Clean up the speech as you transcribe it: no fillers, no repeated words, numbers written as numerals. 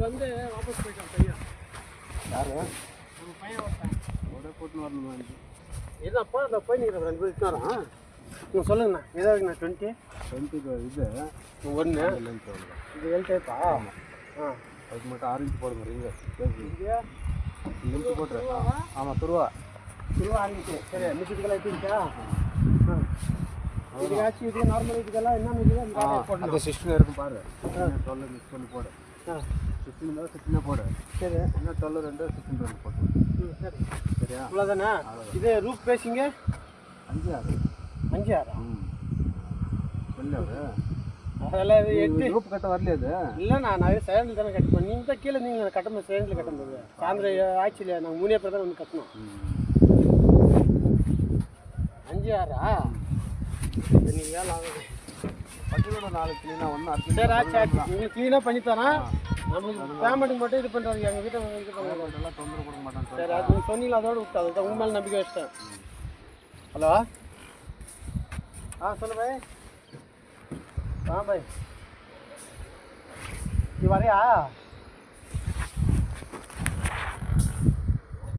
வந்து வாபஸ் போயிட்டான் பையன். யாரு நம்ம பையன் ஒருத்தன் ஒரே போட்டுன்னு வரணும். இல்லைப்பா அந்த போய் நீங்கள் 2 பேர் இருக்காரா? நீங்கள் சொல்லுங்கண்ணா ஏதாவதுண்ணா 20 இது 1 லென்த் அவ்வளோ. இது எல் டைப்பா? ஆ அதுக்கு மட்டும் ஆரஞ்சு போடுங்க ரிங்க இங்கே லென்த் போட்டுரு. ஆமாம் துருவா ஆரம்பிச்சு சரி மிச்சத்துக்கெல்லாம் எடுத்துக்கிட்டா இதுக்காச்சும் இதுக்கு நார்மல் இதுக்கெல்லாம் என்ன மிச்சம் அந்த சிஸ்டம் இருக்கும் பாரு. 12 மிக்ஸ் பண்ணி போடு. 16 தான் 16 போடு. சரி இன்னும் 12 2 16 போட்டு. சரி சரியா? அவ்வளோதானே. இது ரூப் பேசிங்க 5 6 5 6 சொல்லு அவரு. அதெல்லாம் இது 8 ரூப் கட்ட வரலையா அது? இல்லை நான் சைலண்டில் தானே கட்டணும். நீங்கள் தான் கீழே நீங்கள் கட்டணும் சைலண்டில் கட்டும்போது சாயந்தரம் ஆச்சு இல்லையா நாங்கள் 3 பேர் தான் வந்து கட்டணும். 5 6 நீங்கள் வேலை ஆகுது. பட்டியோட 4 க்ளீனாக ஒன்று சரி ஆச்சு உங்களுக்கு க்ளீனாக பண்ணி தரேன். நம்மளுக்கு பேமெண்ட்டுக்கு மட்டும் இது பண்ணுறாரு எங்கள் வீட்டை இது பண்ணுறாங்க. எல்லாம் தொந்தரவு கொடுக்க மாட்டாங்க. சரி அது நீங்கள் சொன்னீங்களா அதோட விட்டு அதுதான் உங்கள் மேலே நம்பிக்கை வச்சிட்டேன். ஹலோ சொல்லு பாய். பாய் நீ வரையா?